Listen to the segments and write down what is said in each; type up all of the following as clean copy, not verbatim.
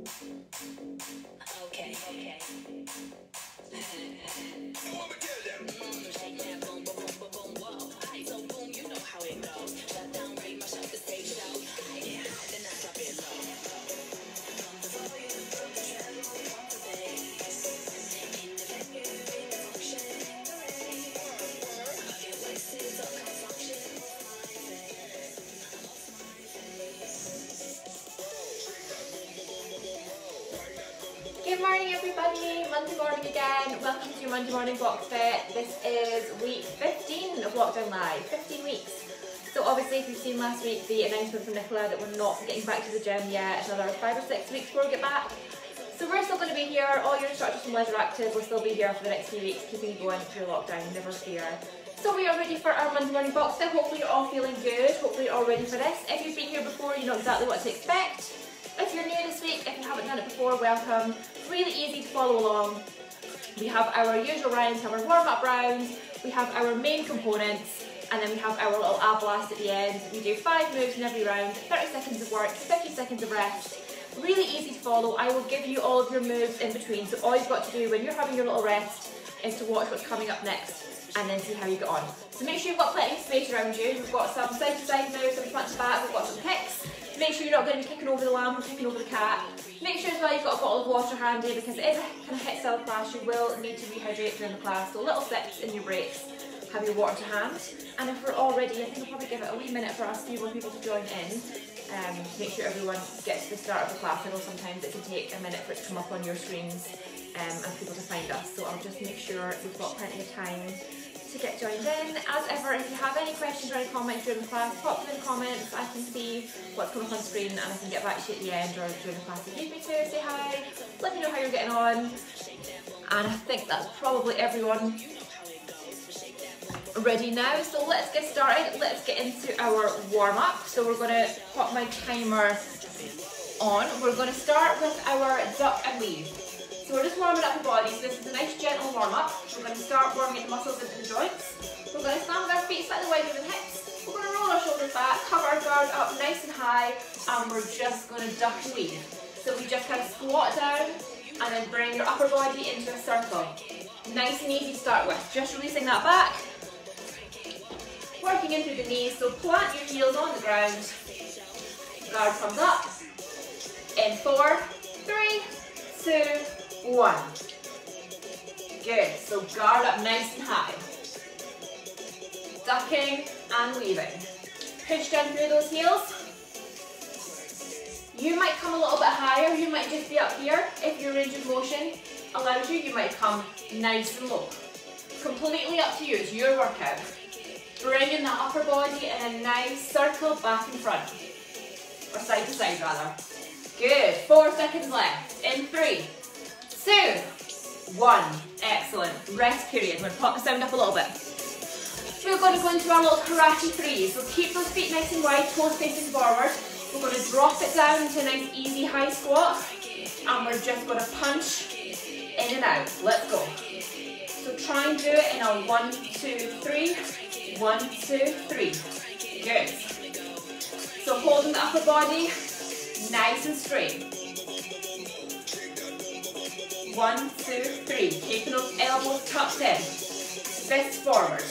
Okay. Shake that boom, boom, boom, boom, boom, whoa. Aight, so boom, you know how it goes. Shut down, ready, mash up the stage show. Aight, then I drop it low. Before you broke the treble, pump the bass. In the venue, in the function, in the rave. I get wasted, so consumption off my face. Good morning everybody, Monday morning again. Welcome to your Monday morning Boxfit. This is week 15 of Lockdown Live, 15 weeks. So obviously if you've seen last week the announcement from Nicola that we're not getting back to the gym yet, another 5 or 6 weeks before we get back. So we're still going to be here, all your instructors from Leisureactive will still be here for the next few weeks, keeping you going through lockdown, never fear. So we are ready for our Monday morning Boxfit. Hopefully you're all feeling good, hopefully you're all ready for this. If you've been here before, you know exactly what to expect. If you're new this week, if you haven't done it before, welcome. Really easy to follow along. We have our usual rounds, our warm-up rounds, we have our main components, and then we have our little ab blast at the end. We do 5 moves in every round, 30 seconds of work, 50 seconds of rest. Really easy to follow. I will give you all of your moves in between, so all you've got to do when you're having your little rest is to watch what's coming up next and then see how you get on. So make sure you've got plenty of space around you. We've got some side-to-side moves, some front to back, we've got some kicks. Make sure you're not going to be kicking over the lamp or kicking over the cat. Make sure as well you've got a bottle of water handy because it is a kind of HIIT style class. You will need to rehydrate during the class, so little sips in your breaks. Have your water to hand. And if we're all ready, I think I'll probably give it a wee minute for us, a few more people to join in. Make sure everyone gets to the start of the class. I know sometimes it can take a minute for it to come up on your screens and people to find us. So I'll just make sure we've got plenty of time to get joined in. As ever, if you have any questions or any comments during the class, pop them in the comments. I can see what's coming up on screen and I can get back to you at the end or during the class if you need me to. Say hi, let me know how you're getting on. And I think that's probably everyone ready now. So let's get started. Let's get into our warm-up. So we're going to pop my timer on. We're going to start with our duck and weave. So we're just warming up the body, so this is a nice gentle warm-up. We're going to start warming the muscles into the joints. We're going to stand with our feet slightly wider than hips. We're going to roll our shoulders back, cover our guard up nice and high, and we're just going to duck and weave. So we just kind of squat down, and then bring your upper body into a circle. Nice and easy to start with, just releasing that back. Working in through the knees, so plant your heels on the ground. Guard comes up. In 4, 3, 2, 1. Good, so guard up nice and high. Ducking and weaving. Push down through those heels. You might come a little bit higher, you might just be up here. If your range of motion allows you, you might come nice and low. Completely up to you, it's your workout. Bringing that upper body in a nice circle back in front. Or side to side rather. Good, 4 seconds left. In 3, 2, 1. Excellent. Rest period. We're going to pop the sound up a little bit. We're going to go into our little karate 3. So keep those feet nice and wide, toes facing forward. We're going to drop it down into a nice easy high squat. And we're just going to punch in and out. Let's go. So try and do it in a 1, 2, 3. 1, 2, 3. Good. So holding the upper body nice and straight. 1, 2, 3. Keeping those elbows tucked in. Fists forward.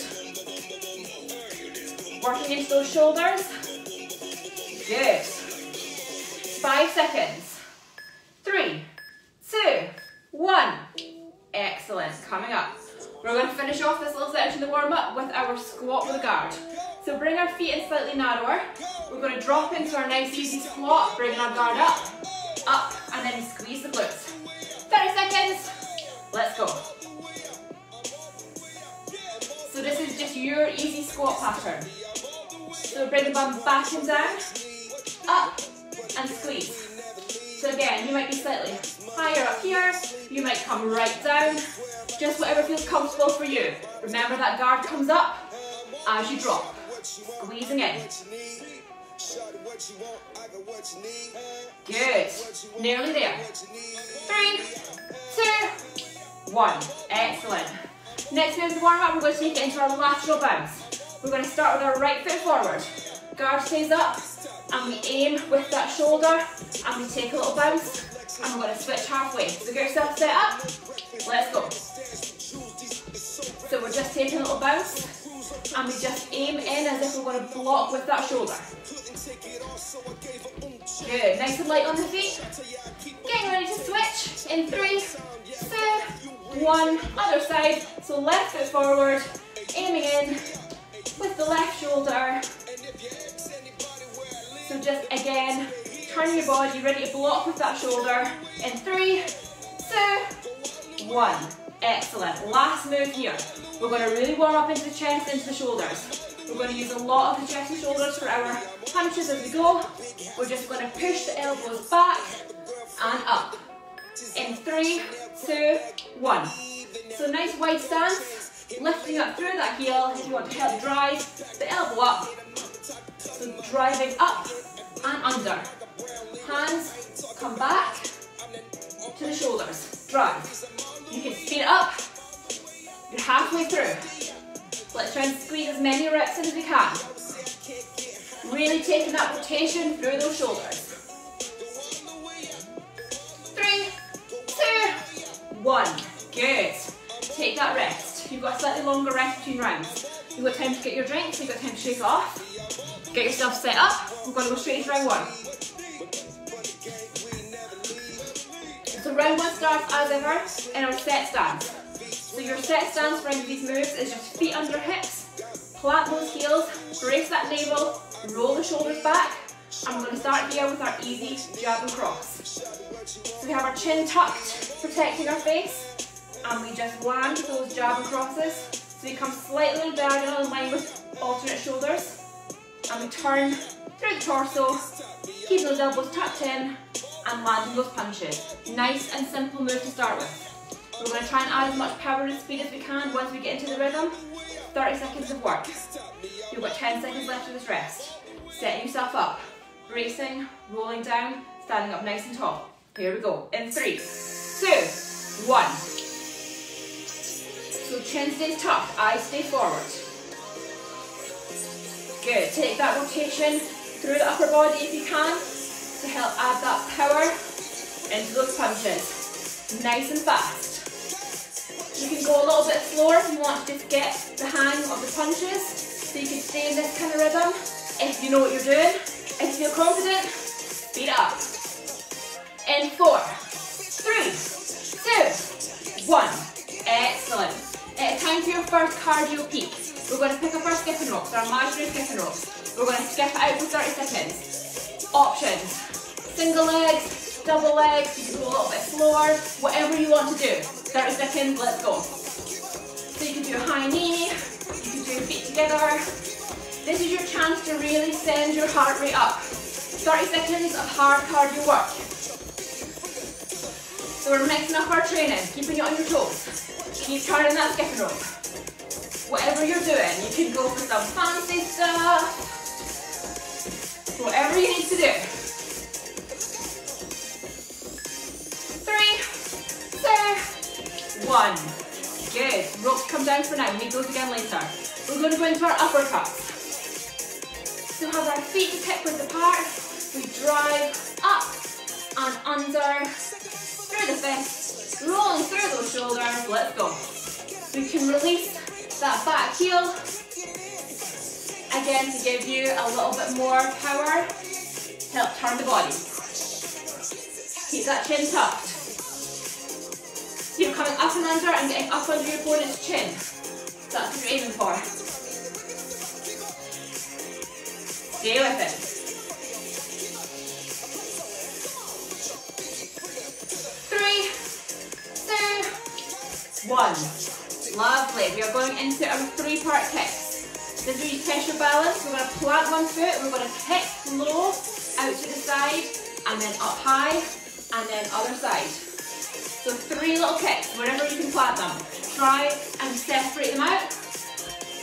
Working into those shoulders. Good. 5 seconds. 3, 2, 1. Excellent. Coming up. We're going to finish off this little section of the warm-up with our squat with a guard. So bring our feet in slightly narrower. We're going to drop into our nice easy squat, bringing our guard up, and then squeeze the glutes. 30 seconds. Let's go. So this is just your easy squat pattern. So bring the bum back and down, up, and squeeze. So again, you might be slightly higher up here, you might come right down, just whatever feels comfortable for you. Remember that guard comes up as you drop, squeezing in. Good, nearly there. 3, 2, 1, excellent. Next move to warm up, we're going to take it into our lateral bounce. We're going to start with our right foot forward. Guard stays up, and we aim with that shoulder, and we take a little bounce, and we're going to switch halfway. So get yourself set up, let's go. So we're just taking a little bounce, and we just aim in as if we're going to block with that shoulder. Good, nice and light on the feet. Getting ready to switch in 3, 2, 1, other side. So left foot forward, aiming in with the left shoulder. So just again, turn your body, ready to block with that shoulder. In 3, 2, 1. Excellent. Last move here. We're going to really warm up into the chest, into the shoulders. We're going to use a lot of the chest and shoulders for our punches as we go. We're just going to push the elbows back and up. In 3, 2, 1. So nice wide stance, lifting up through that heel if you want to help drive the elbow up. So driving up and under. Hands come back to the shoulders. Drive. You can speed it up. You're halfway through. Let's try and squeeze as many reps in as we can. Really taking that rotation through those shoulders. 3, 2, 1. Good. Take that rest. You've got a slightly longer rest between rounds. You've got time to get your drink, so you've got time to shake it off. Get yourself set up. We're going to go straight into round 1. So round 1 starts as ever in our set stance. So your set stance for any of these moves is just feet under hips, plant those heels, brace that navel, roll the shoulders back, and we're going to start here with our easy jab and cross. So we have our chin tucked, protecting our face, and we just land those jab and crosses. So we come slightly diagonal in line with alternate shoulders, and we turn through the torso, keep those elbows tucked in, and landing those punches. Nice and simple move to start with. We're going to try and add as much power and speed as we can once we get into the rhythm. 30 seconds of work. You've got 10 seconds left of this rest. Setting yourself up. Bracing, rolling down, standing up nice and tall. Here we go. In 3, 2, 1. So chin stays tucked, eyes stay forward. Good. Take that rotation through the upper body if you can to help add that power into those punches. Nice and fast. You can go a little bit slower if you want to just get the hang of the punches, so you can stay in this kind of rhythm. If you know what you're doing, if you feel confident, speed it up. In 4, 3, 2, 1. Excellent. It's time for your first cardio peak. We're going to pick up our skipping ropes, our imaginary skipping ropes. We're going to skip it out for 30 seconds. Options. Single legs, double legs, you can go a little bit slower, whatever you want to do. 30 seconds, let's go. So you can do a high knee, you can do your feet together. This is your chance to really send your heart rate up. 30 seconds of hard cardio work. So we're mixing up our training, keeping you on your toes. Keep turning that skipping rope. Whatever you're doing, you can go for some fancy stuff. Whatever you need to do. 3, 2, 1. Good. Ropes come down for now. We need those again later. We're going to go into our uppercuts. So have our feet hip width apart. We drive up and under through the fist, rolling through those shoulders. Let's go. We can release that back heel. Again, to give you a little bit more power to help turn the body. Keep that chin tucked. You're coming up and under and getting up under your opponent's chin. That's what you're aiming for. Stay with it. 3, 2, 1. Lovely. We are going into our 3-part kicks. This is where you test your balance. We're going to plant one foot, we're going to kick low, out to the side, and then up high, and then other side. So 3 little kicks, wherever you can plant them. Try and separate them out,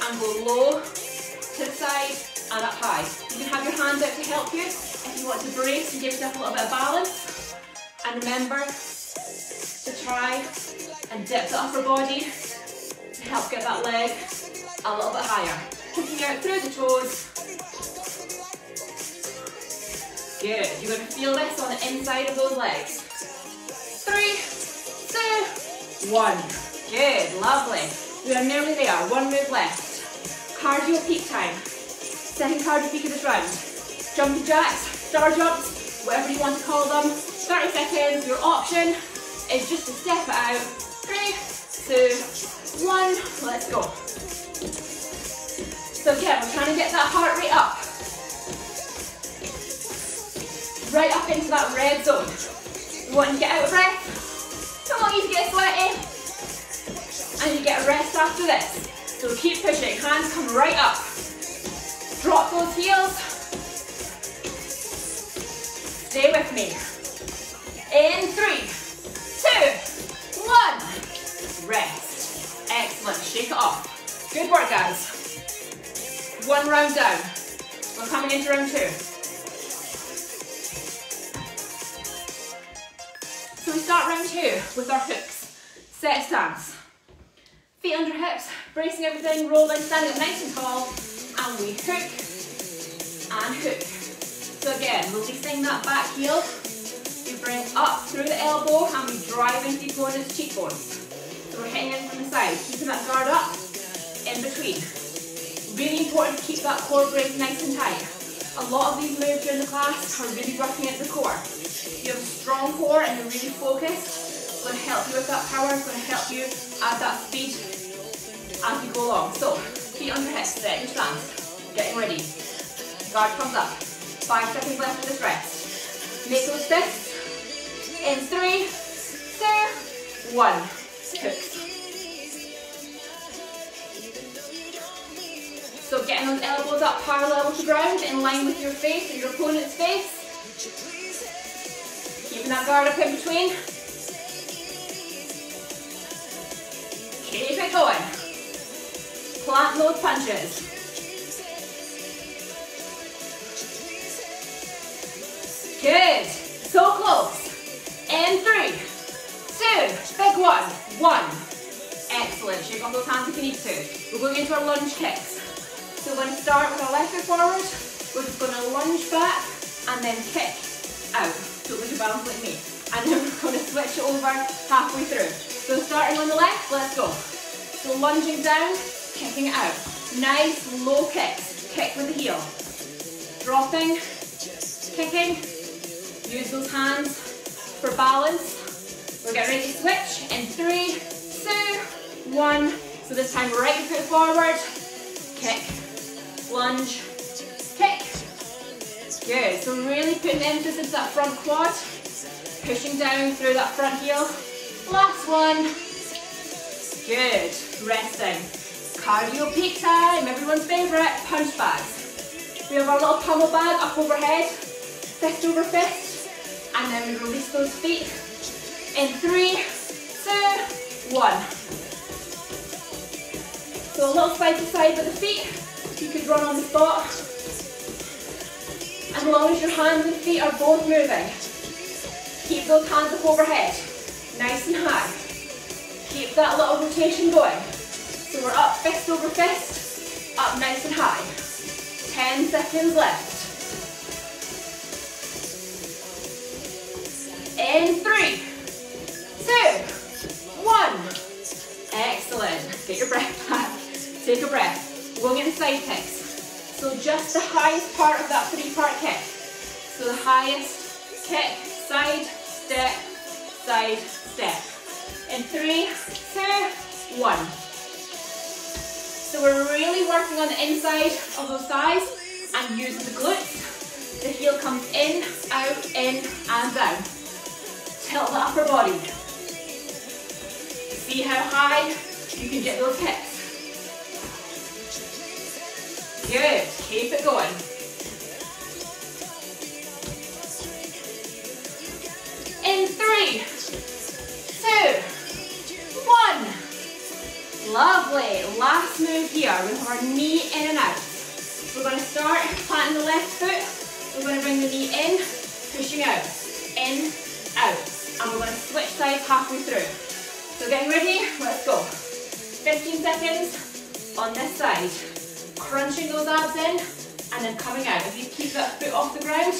and go low, to the side, and up high. You can have your hand out to help you if you want to brace and give yourself a little bit of balance. And remember to try and dip the upper body to help get that leg a little bit higher. Kicking out through the toes. Good. You're going to feel this on the inside of those legs. 3, 2, 1. Good. Lovely. We are nearly there. One move left. Cardio peak time. Second cardio peak of this round. Jumping jacks, star jumps, whatever you want to call them. 30 seconds. Your option is just to step it out. 3, 2, 1. Let's go. So again, we're trying to get that heart rate up. Right up into that red zone. You want to get out of breath. Don't want you to get sweaty. And you get a rest after this. So keep pushing. Hands come right up. Drop those heels. Stay with me. In 3, 2, 1. Rest. Excellent. Shake it off. Good work, guys. One round down. We're coming into round 2. So we start round 2 with our hooks. Set stance. Feet under hips, bracing everything, rolling, standing up nice and tall, and we hook and hook. So again, releasing that back heel, we bring up through the elbow and we drive into the opponent's cheekbones. So we're hitting in from the side, keeping that guard up, in between. Really important to keep that core brace nice and tight. A lot of these moves during the class are really working at the core. You have a strong core and you're really focused. It's going to help you with that power, it's going to help you add that speed as you go along. So, feet under hips, set your stance. Getting ready. Guard comes up. 5 seconds left of this rest. Make those fists. In 3, 2, 1. Hooks. So getting those elbows up parallel with the ground, in line with your face or your opponent's face. Keeping that guard up in between. Keep it going. Plant those punches. Good. So close. In 3, 2, big one. 1. Excellent. Shake off those hands if you need to. We're going into our lunge kicks. So we're going to start with our left foot forward. We're just going to lunge back and then kick out. So we can balance like me. And then we're going to switch it over halfway through. So starting on the left, let's go. So lunging down, kicking it out. Nice low kicks. Kick with the heel. Dropping, kicking. Use those hands for balance. We're getting ready to switch in 3, 2, 1. So this time right foot forward. Kick, lunge, kick. Good. So really putting emphasis into that front quad. Pushing down through that front heel. Last one. Good. Resting. Cardio peak time. Everyone's favourite. Punch bags. We have our little pummel bag up overhead. Fist over fist. And then we release those feet. In 3, 2, 1. So a little side to side with the feet. You could run on the spot. As long as your hands and feet are both moving. Keep those hands up overhead. Nice and high. Keep that little rotation going. So we're up fist over fist. Up nice and high. 10 seconds left. In 3, 2, 1. Excellent. Get your breath back. Take a breath. We're going into side kicks. So just the highest part of that 3-part kick. So the highest kick, side, step, side, step. In 3, 2, 1. So we're really working on the inside of those thighs and using the glutes. The heel comes in, and down. Tilt the upper body. See how high you can get those hips. Good. Keep it going. In 3, 2, 1. Lovely. Last move here. We have our knee in and out. We're going to start planting the left foot. We're going to bring the knee in, pushing out. In, out. And we're going to switch sides halfway through. So getting ready, let's go. 15 seconds on this side. Crunching those abs in and then coming out. If you keep that foot off the ground,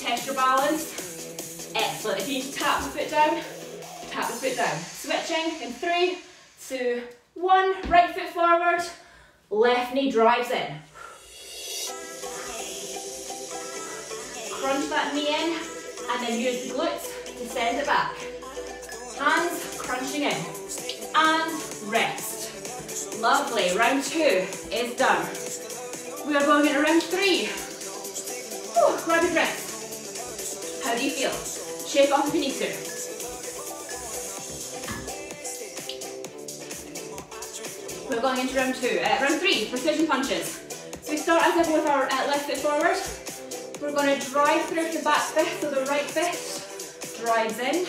Test your balance. Excellent. If you need to tap the foot down, tap the foot down. Switching in 3, 2, 1. Right foot forward, left knee drives in. Crunch that knee in, and then use the glutes to send it back. Hands crunching in, and rest. Lovely. Round 2 is done. We are going into round 3. Grab your breath. How do you feel? Shake off if you need to. We're going into round 3, precision punches. So we start as if with our left foot forward. We're going to drive through the back fist, so the right fist drives in,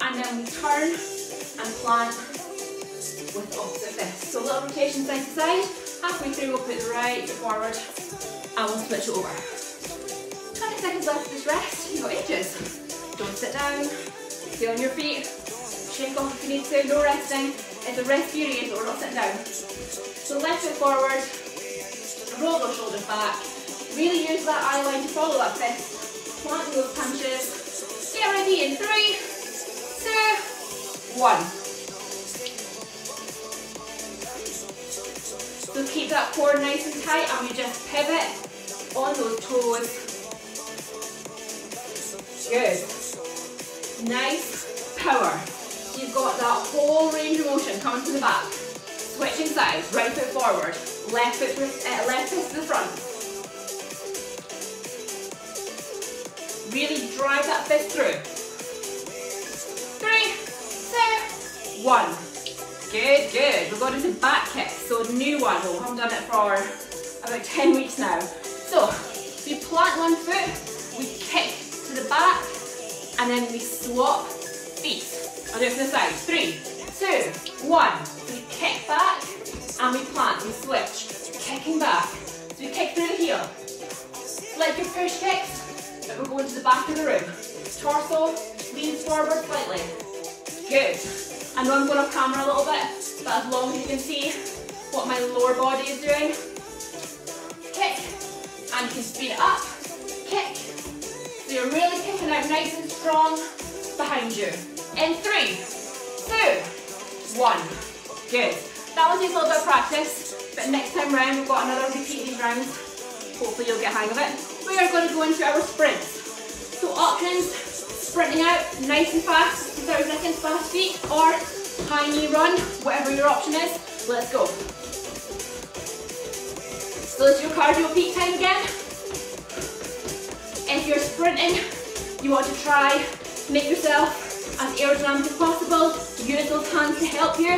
and then we turn and plant with opposite fist. So a little rotation side to side. Halfway through, we'll put the right foot forward, and we'll switch it over. 20 seconds left of this rest. You've got ages. Don't sit down. Stay on your feet. Shake off if you need to. No resting. It's a rest period, but we're not sitting down. So left foot forward. Roll those shoulders back. Really use that eye line to follow that fist. Planting those punches. Get ready in 3, 2, 1. So keep that core nice and tight, and we just pivot on those toes. Good. Nice power. You've got that whole range of motion coming to the back. Switching sides, right foot forward, left fist to the front. Really drive that fist through. 3, 2, 1. Good, good. We're going into back kick. So new one. We haven't done it for about 10 weeks now. So we plant one foot, we kick to the back, and then we swap feet. I'll do it from the side. 3, 2, 1. We kick back and we plant. We switch. Kicking back. So we kick through the heel. Like your push kicks, but we're going to the back of the room. Torso leans forward slightly. Good. I know I'm going off camera a little bit, but as long as you can see what my lower body is doing. Kick. And you can speed it up. Kick. So you're really kicking out nice and strong behind you. In 3, 2, 1. Good. That one takes a little bit of practice, but next time round we've got another repeat of these rounds. Hopefully you'll get a hang of it. We are going to go into our sprints. So options, sprinting out nice and fast, 30 seconds, fast feet, or high knee run, whatever your option is. Let's go. So it's your cardio peak time again. If you're sprinting, you want to try make yourself as aerodynamic as possible. Use those hands to help you,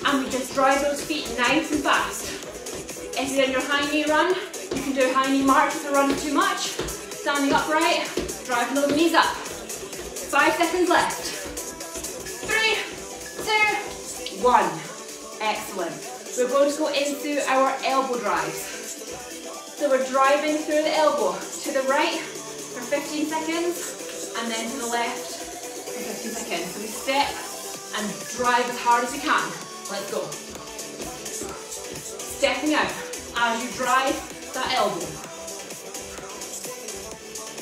and we just drive those feet nice and fast. If you're in your high knee run, you can do a high knee march if the run is too much. Standing upright, driving those knees up. 5 seconds left. 3, 2, 1. Excellent. We're going to go into our elbow drives. So we're driving through the elbow to the right for 15 seconds, and then to the left for 15 seconds. So we step and drive as hard as you can. Let's go. Stepping out as you drive that elbow.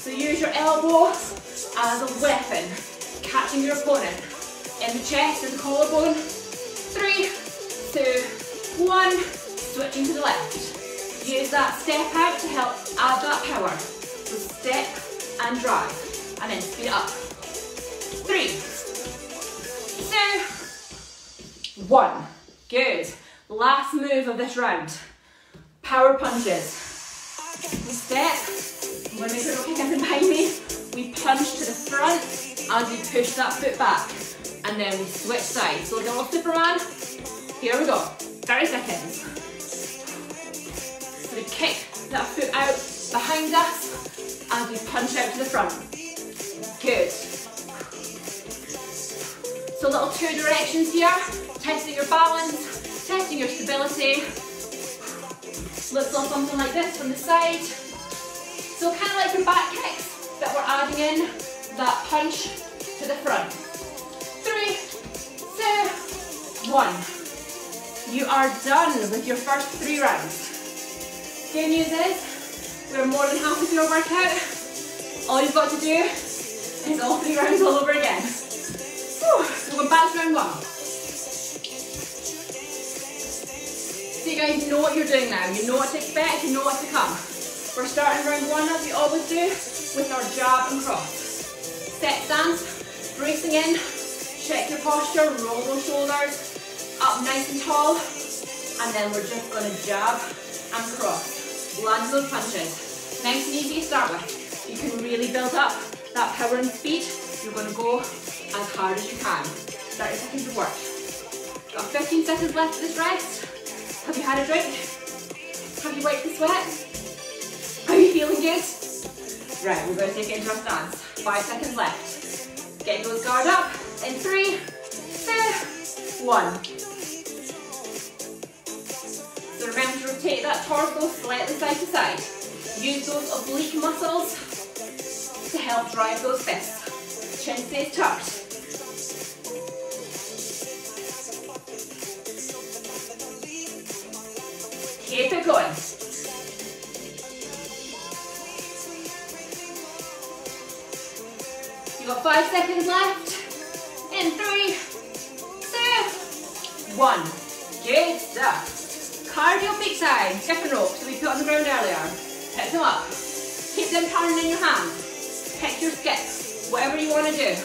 So use your elbow as a weapon, catching your opponent in the chest or the collarbone. 3, 2, 1. Switching to the left. Use that step out to help add that power. So step and drive, and then speed it up. 3, 2, 1. Good. Last move of this round. Power punches. We step. I'm going to make sure I don't kick anything behind me. We punch to the front as we push that foot back, and then we switch sides. So like a little Superman. Here we go. 30 seconds. So we kick that foot out behind us as we punch out to the front. Good. So little 2 directions here. Testing your balance, testing your stability. Looks like something like this from the side. So kind of like your back kicks, but we're adding in that punch to the front. 3, 2, 1. You are done with your first 3 rounds. Good news is, we're more than halfway through our workout. All you've got to do is all 3 rounds all over again. Whew. So we're back to round 1. So you guys know what you're doing now. You know what to expect, you know what to come. We're starting round 1 as we always do with our jab and cross. Set stance, bracing in, check your posture, roll those shoulders up nice and tall, and then we're just going to jab and cross. Land those punches. Nice and easy to start with. You can really build up that power and speed. You're going to go as hard as you can. 30 seconds of work. Got 15 seconds left of this rest. Have you had a drink? Have you wiped the sweat? Are you feeling good? Right, we're going to take it into our stance. 5 seconds left. Get those guard up in 3, 2, 1. So remember to rotate that torso slightly side to side. Use those oblique muscles to help drive those fists. Chin stays tucked. Keep it going. You've got 5 seconds left. In 3, 2, 1. Good stuff. Cardio peak side. Different ropes that we put on the ground earlier. Pick them up. Keep them turning in your hand. Pick your skip. Whatever you want to do.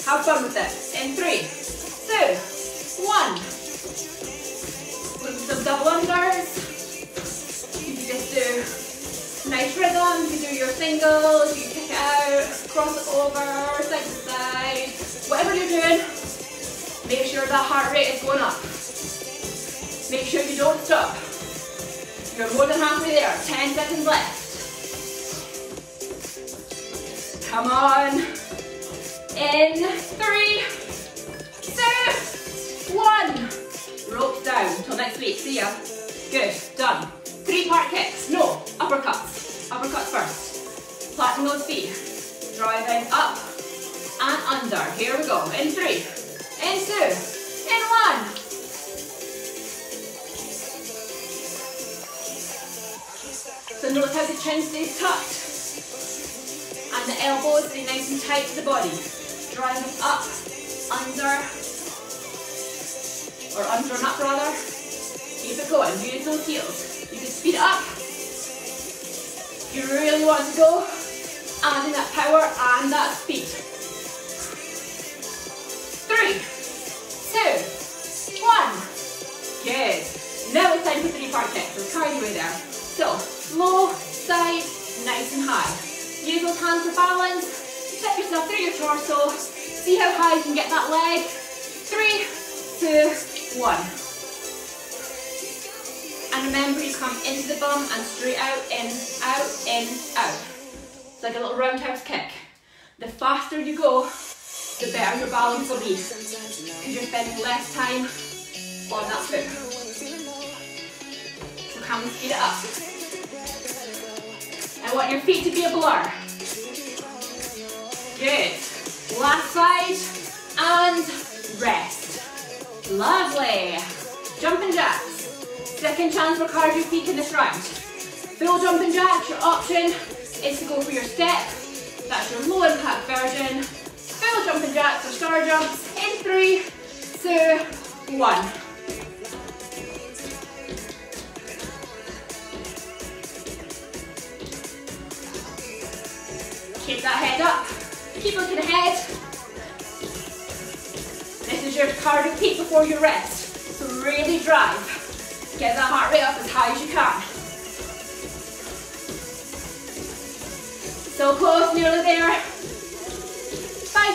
Have fun with it. In 3, 2, 1. Look for some double unders. You can just do nice rhythm. You can do your singles. You can kick it out, cross it over, side to side. Whatever you're doing, make sure that heart rate is going up. Make sure you don't stop. You're more than halfway there. 10 seconds left. Come on. In 3, 2, 1. Ropes down. Until next week. See ya. Good. Done. 3-part kicks. No. Uppercuts. Uppercuts first. Flatten those feet. Driving up and under. Here we go. In 3, in 2, in 1. So notice how the chin stays tucked and the elbows stay nice and tight to the body. Driving up, under, or under and up rather. Keep it going. Use those heels. You can speed it up. You really want to go, adding that power and that speed. 3, 2, 1. Good. Now it's time for 3-part kicks. So carry away there. So, low, side, nice and high. Use those hands for balance. Step yourself through your torso. See how high you can get that leg. 3, 2, 1. And remember, you come into the bum and straight out, in, out, in, out. It's like a little roundhouse kick. The faster you go, the better your balance will be. Because you're spending less time on that foot. So can we speed it up? I want your feet to be a blur. Good. Last side and rest. Lovely. Jumping jacks. Second chance for cardio peak in this round. Full jumping jacks, your option is to go for your step. That's your low impact version. Full jumping jacks or star jumps in 3, 2, 1. Keep that head up. Keep looking ahead. This is your cardio peak before your rest. So really drive. Get that heart rate up as high as you can. So close, nearly there. 5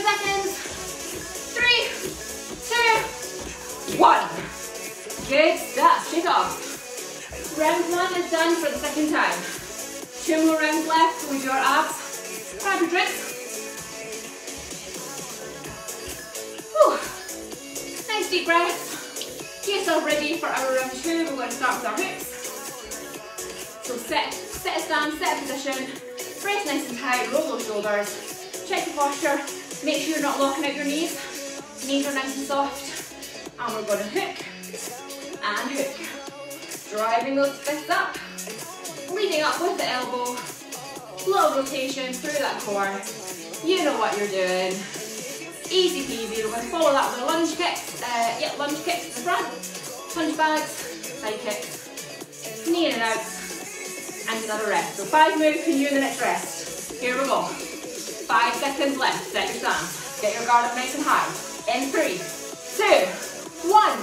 seconds. 3, 2, 1. Good stuff. Shake off. Round 1 is done for the second time. 2 more rounds left with your abs. Grab your drinks. Whew. Nice deep breath. Get yourself ready for our round 2. We're going to start with our hoops. So set a stand, set a position. Press nice and tight, roll those shoulders. Check your posture. Make sure you're not locking out your knees. Knees are nice and soft. And we're going to hook and hook. Driving those fists up. Leading up with the elbow. Little rotation through that core. You know what you're doing. Easy peasy. We're going to follow that with a lunge kick. Lunge kicks to the front. Punch bags, side kicks. Knee in and out. And another rest. So 5 moves, can you in the next rest. Here we go. 5 seconds left. Set your stance. Get your guard up nice and high. In 3, 2, 1.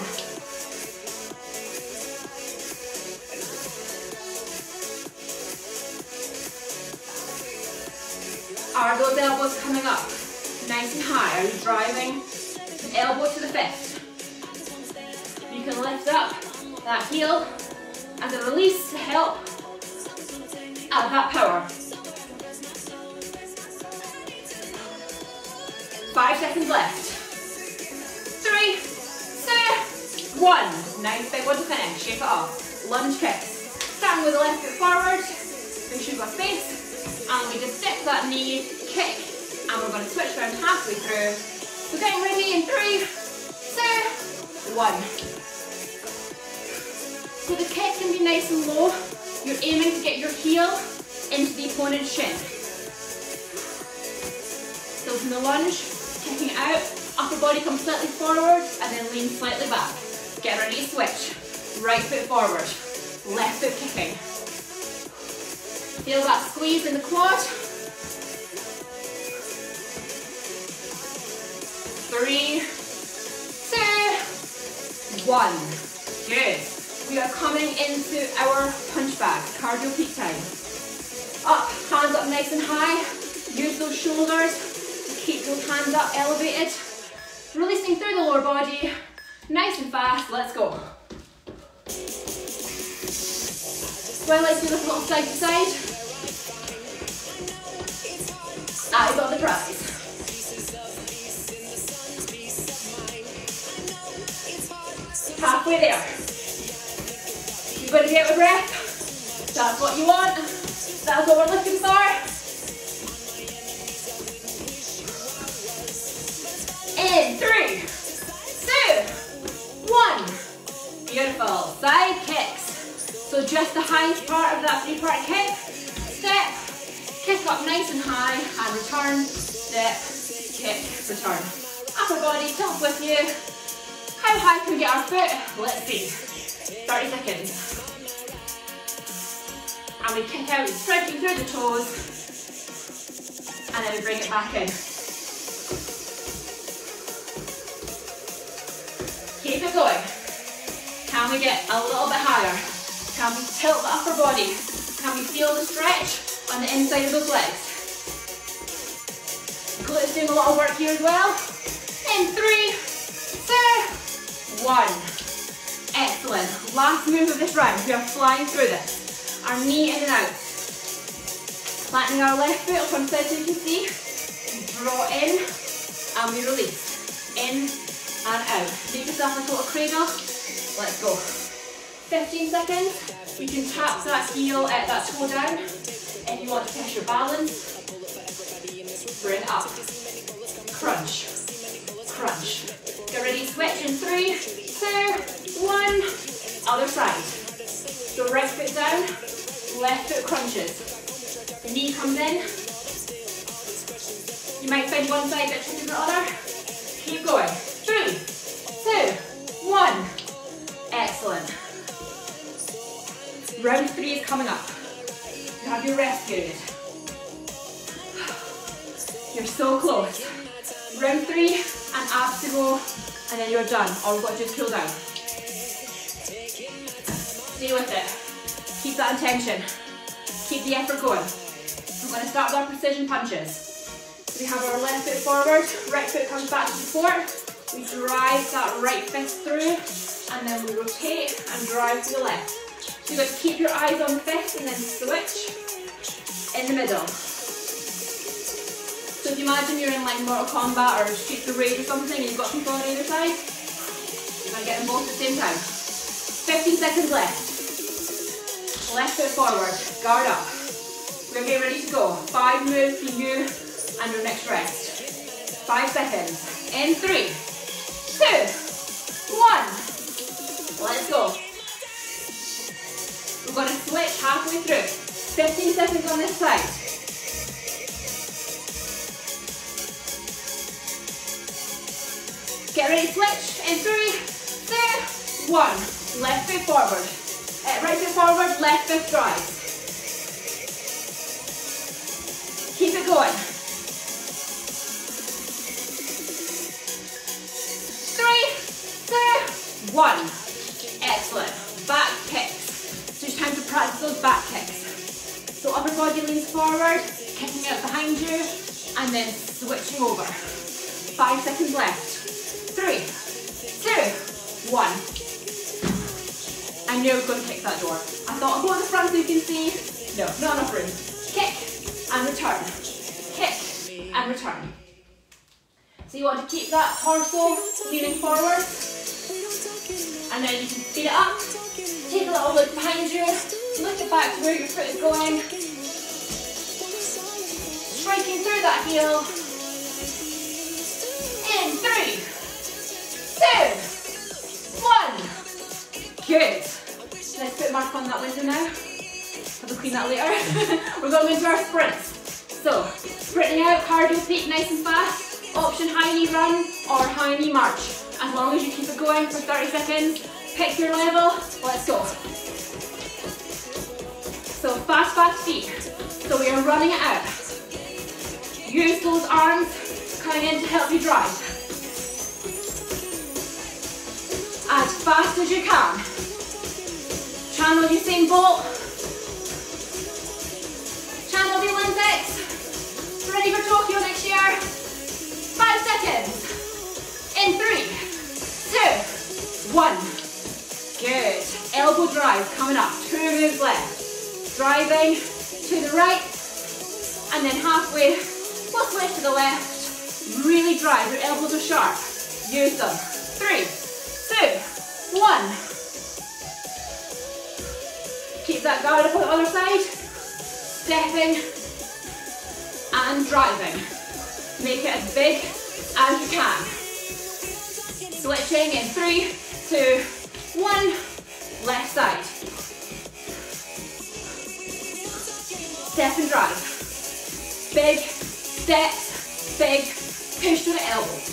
Are those elbows coming up nice and high? Are you driving the elbow to the fist? You can lift up that heel as a release to help add that power. 5 seconds left. 3, 2, 1. Nice big one to finish. Shake it off. Lunge kicks. Starting with the left foot forward. Make sure you've got space. And we just dip that knee, kick, and we're going to switch around halfway through. So getting ready in 3, 2, 1. So the kick can be nice and low. You're aiming to get your heel into the opponent's shin. So from the lunge, kicking out, upper body comes slightly forward, and then lean slightly back. Get ready to switch. Right foot forward, left foot kicking. Feel that squeeze in the quad. 3, 2, 1. Good. We are coming into our punch bag, cardio peak time. Up, hands up nice and high. Use those shoulders to keep those hands up elevated. Releasing through the lower body. Nice and fast, let's go. So I like to look a little side to side. Eyes on the prize. Halfway there. You're going to get a breath. That's what you want. That's what we're looking for. In 3, 2, 1. Beautiful. Side kicks. So just the highest part of that 3-part kick. Step. Kick up nice and high and return, step, kick, return. Upper body, tilt with you. How high can we get our foot? Let's see. 30 seconds. And we kick out, stretching through the toes. And then we bring it back in. Keep it going. Can we get a little bit higher? Can we tilt the upper body? Can we feel the stretch on the inside of those legs? Glutes doing a lot of work here as well. In 3, 2, 1. Excellent. Last move of this round. We are flying through this. Our knee in and out. Flattening our left foot up on the side so you can see. We draw in and we release. In and out. Make yourself like a little cradle. Let's go. 15 seconds. You can tap that heel, that toe down. If you want to test your balance, bring up. Crunch. Crunch. Get ready, switch in 3, 2, 1. Other side. So right foot down, left foot crunches. Knee comes in. You might find one side a bit tricky than the other. Keep going. 3, 2, 1. Excellent. Round 3 is coming up. You have your rest period. You're so close. Round 3 and abs to go, and then you're done. All we've got to do is cool down. Stay with it. Keep that intention. Keep the effort going. We're going to start with our precision punches. We have our left foot forward, right foot comes back to support. We drive that right fist through, and then we rotate and drive to the left. So you've got to keep your eyes on the fist and then switch in the middle. So if you imagine you're in like Mortal Kombat or Streets of Rage or something and you've got people on either side, you're going to get them both at the same time. 15 seconds left. Left foot forward, guard up. We're going to get ready to go. 5 moves for you and your next rest. 5 seconds. In 3, 2, 1. Let's go. We're going to switch halfway through. 15 seconds on this side. Get ready to switch in 3, 2, 1. Left foot forward. Right foot forward, left foot drives. Keep it going. 3, 2, 1. Excellent. Back kicks. So it's time to practice those back kicks. So upper body leans forward, kicking out behind you, and then switching over. 5 seconds left. 3, 2, 1. I knew I was going to kick that door. I thought I'll go to the front so you can see. No, not enough room. Kick and return. Kick and return. So you want to keep that torso leaning forward. And then you can speed it up. Take a little look behind you. Look it back to where your foot is going. Striking through that heel. In 3, 2, 1. Good. Let's put a mark on that window now. I'll clean that later. We're going into our sprints. So, sprinting out, cardio peak, nice and fast. Option high knee run or high knee march. As long as you keep it going for 30 seconds. Pick your level. Let's go. So, fast feet. So we are running it out. Use those arms coming in to help you drive. As fast as you can. Channel Usain Bolt. Channel the Olympics. Ready for Tokyo next year. 5 seconds. In 3, 2, 1. Good. Elbow drive coming up. 2 moves left. Driving to the right. And then halfway, we'll switch to the left. Really drive. Your elbows are sharp. Use them. 3, 2, 1. Keep that guard up on the other side. Stepping and driving. Make it as big as you can. Switching in 3, 2, 1. Left side. Step and drive. Big steps, big push to the elbows.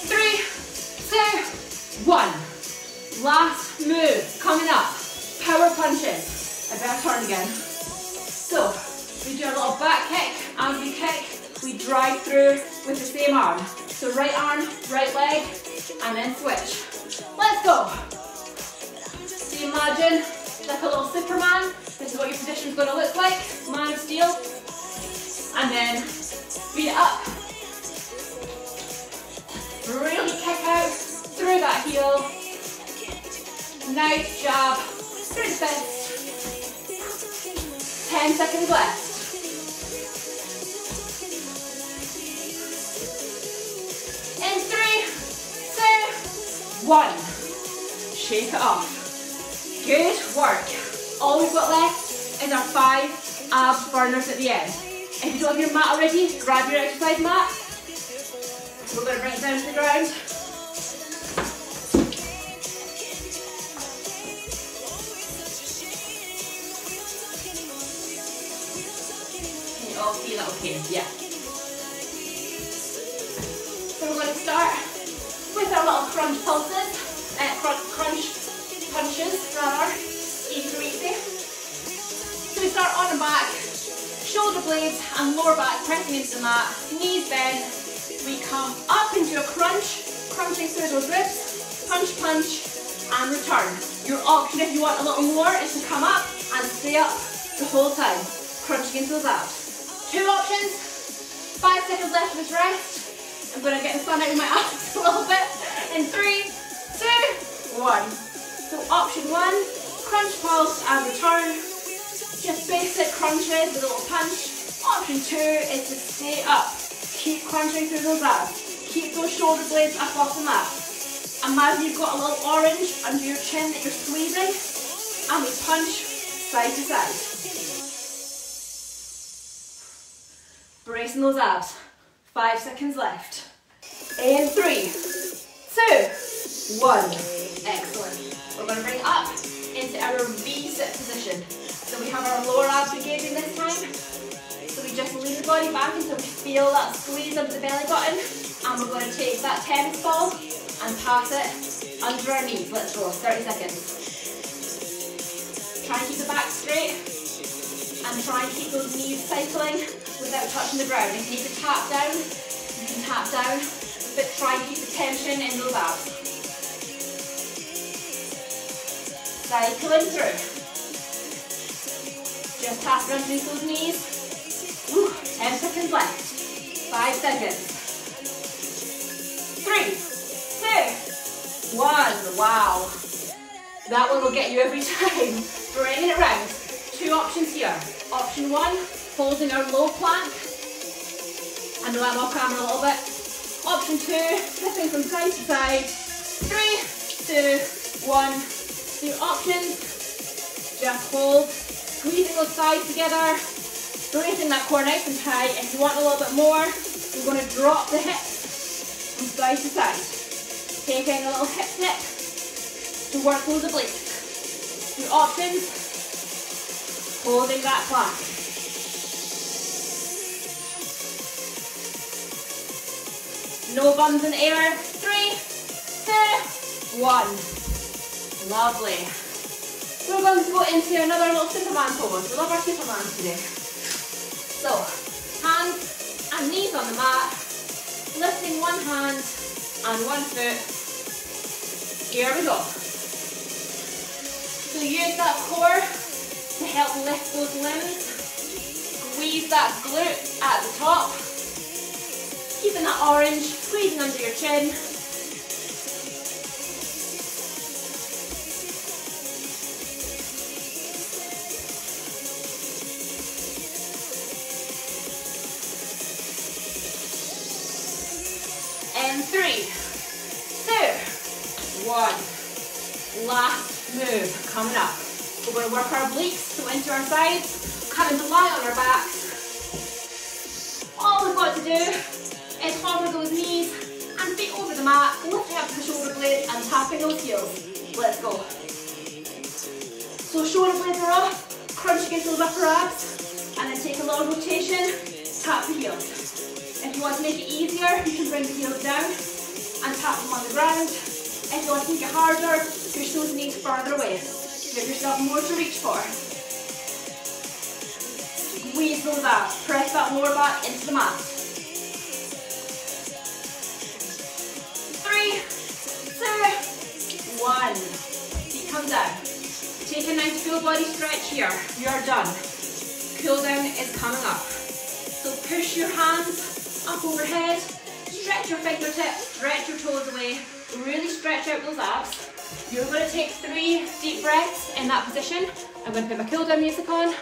3, 2, 1. Last move coming up. Power punches. I better turn again. So, we do a little back kick. As we kick, we drive through with the same arm. So right arm, right leg, and then switch. Let's go. So you imagine like a little Superman. This is what your position is going to look like. Man of Steel. And then speed it up. Really kick out through that heel. Nice jab through the fist. 10 seconds left. In 3, 2, 1. Shake it off. Good work. All we've got left is our 5 ab burners at the end. If you don't have your mat already, grab your exercise mat. We're going to bring it down to the ground. Can you all see that okay? Yeah. So we're going to start with our little crunch pulses, crunch punches rather, easy for easy. So we start on the back, shoulder blades and lower back pressing into the mat, knees bend. We come up into a crunch, crunching through those ribs, punch, punch, and return. Your option if you want a little more is to come up and stay up the whole time, crunching into those abs. 2 options, 5 seconds left of this rest. I'm going to get the sun out of my abs a little bit. In 3, 2, 1. So option 1, crunch, pulse, and return. Just basic crunches with a little punch. Option 2 is to stay up. Keep crunching through those abs. Keep those shoulder blades up off the mat. Imagine you've got a little orange under your chin that you're squeezing. And we punch side to side. Bracing those abs. 5 seconds left. In 3, 2, 1. Excellent. We're going to bring it up into our V-sit position. So we have our lower abs engaging this time. So we just lean the body back until we feel that squeeze under the belly button. And we're going to take that tennis ball and pass it under our knees. Let's go, 30 seconds. Try and keep the back straight. And try and keep those knees cycling without touching the ground. If you need to tap down, you can tap down. But try and keep the tension in those abs. Cycling through. Just pass underneath those knees. Woo, 10 seconds left. 5 seconds. 3, 2, 1. Wow. That one will get you every time. Bringing it round. 2 options here. Option 1, holding our low plank. I know I'm off camera a little bit. Option 2, flipping from side to side. 3, 2, 1. 2 options. Just hold. Squeezing those thighs together, bracing that core nice and tight. If you want a little bit more, you're going to drop the hips from side to side. Taking a little hip dip to work those obliques. 2 options, holding that plank. No bums in the air. 3, 2, 1. Lovely. We're going to go into another little Superman pose. We love our Superman today. So, hands and knees on the mat, lifting one hand and one foot. Here we go. So use that core to help lift those limbs. Squeeze that glute at the top. Keeping that orange, squeezing under your chin. And 3, 2, 1. Last move coming up. We're going to work our obliques, so into our sides, coming to lie on our backs. All we've got to do is hover those knees and feet over the mat, lifting up the shoulder blades and tapping those heels. Let's go. So shoulder blades are up, crunch against those upper abs, and then take a little rotation, tap the heels. If you want to make it easier, you can bring the heels down and tap them on the ground. If you want to make it harder, push those knees further away. Give yourself more to reach for. Squeeze those abs. Press that lower back into the mat. 3, 2, 1. Feet come down. Take a nice full body stretch here. You are done. Cool down is coming up. So push your hands up overhead, stretch your fingertips, stretch your toes away, really stretch out those abs. You're going to take 3 deep breaths in that position. I'm going to put my cool down music on.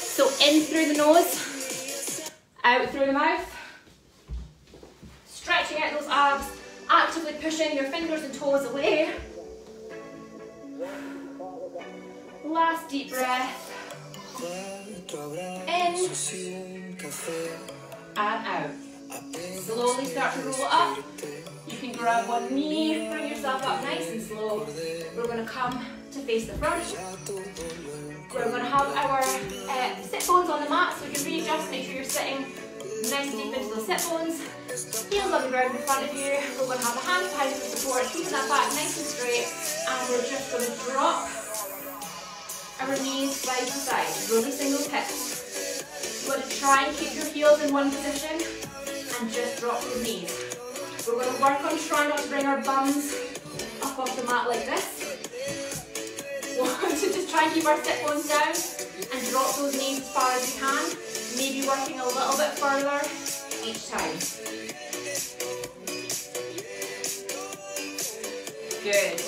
So in through the nose, out through the mouth. Stretching out those abs, actively pushing your fingers and toes away. Last deep breath. In and out. Slowly start to roll up. You can grab one knee, bring yourself up nice and slow. We're going to come to face the front. We're going to have our sit bones on the mat, so you can readjust, make sure you're sitting nice and deep into those sit bones. Heels on the ground in front of you. We're going to have the hands behind for support, keeping that back nice and straight. And we're just going to drop our knees side to side, releasing those hips. We're going to try and keep your heels in one position and just drop those knees. We're going to work on trying not to bring our bums up off the mat like this. We want to just try and keep our sit bones down and drop those knees as far as you can, maybe working a little bit further each time. Good.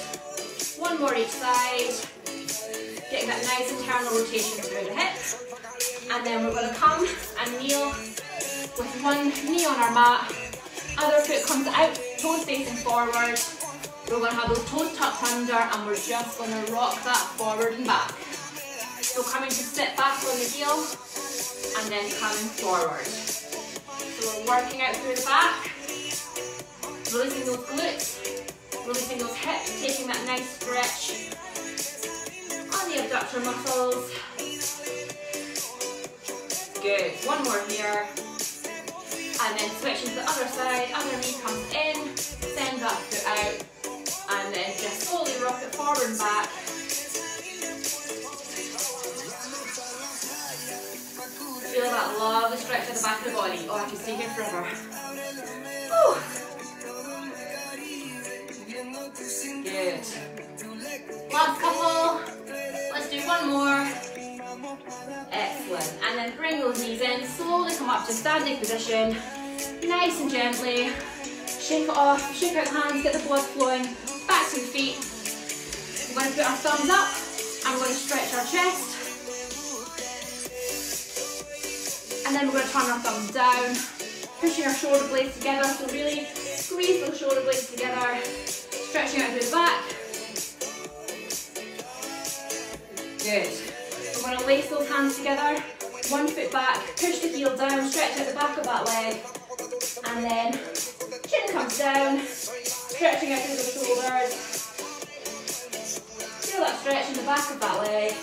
One more each side. Getting that nice internal rotation through the hips. And then we're going to come and kneel with one knee on our mat. Other foot comes out, toes facing forward. We're going to have those toes tucked under and we're just going to rock that forward and back. So coming to sit back on the heel and then coming forward. So we're working out through the back, releasing those glutes, releasing those hips, taking that nice stretch on the abductor muscles. Good. One more here. And then switching to the other side, other knee comes in, send that foot out, and then just slowly rock it forward and back. Feel that lovely stretch at the back of the body. Oh, I can stay here forever. Whew. Good. Last couple. Let's do one more. Excellent. And then bring those knees in. Slowly come up to standing position. Nice and gently. Shake it off. Shake out the hands. Get the blood flowing. Back to the feet. We're going to put our thumbs up. And we're going to stretch our chest. And then we're going to turn our thumbs down. Pushing our shoulder blades together. So really squeeze those shoulder blades together. Stretching out through the back. Good. We're going to lace those hands together. One foot back, push the heel down, stretch out the back of that leg. And then chin comes down, stretching out through the shoulders. Feel that stretch in the back of that leg.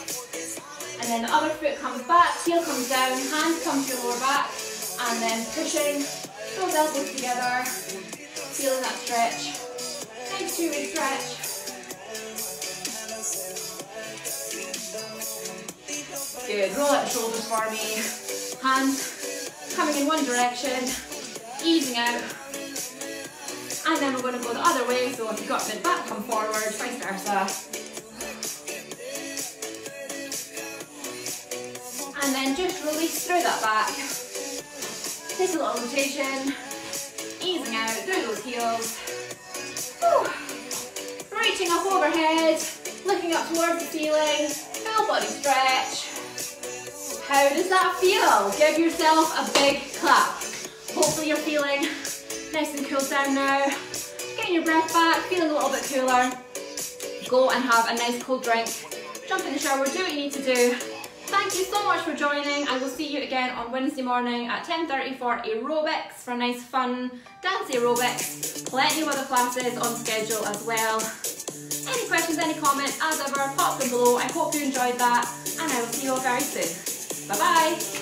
And then the other foot comes back, heel comes down, hands come to your lower back. And then pushing those elbows together, feeling that stretch. Nice two-way stretch. Good, roll out the shoulders for me. Hands coming in one direction, easing out. And then we're going to go the other way, so if you've got mid back, come forward, vice versa. And then just release through that back. Take a little rotation, easing out through those heels. Whew. Reaching up overhead, looking up towards the ceiling, full body stretch. How does that feel? Give yourself a big clap. Hopefully you're feeling nice and cooled down now. Getting your breath back, feeling a little bit cooler. Go and have a nice cold drink. Jump in the shower, do what you need to do. Thank you so much for joining. I will see you again on Wednesday morning at 10:30 for aerobics, for a nice fun dance aerobics. Plenty of other classes on schedule as well. Any questions, any comments, as ever, pop them below. I hope you enjoyed that, and I will see you all very soon. Bye bye.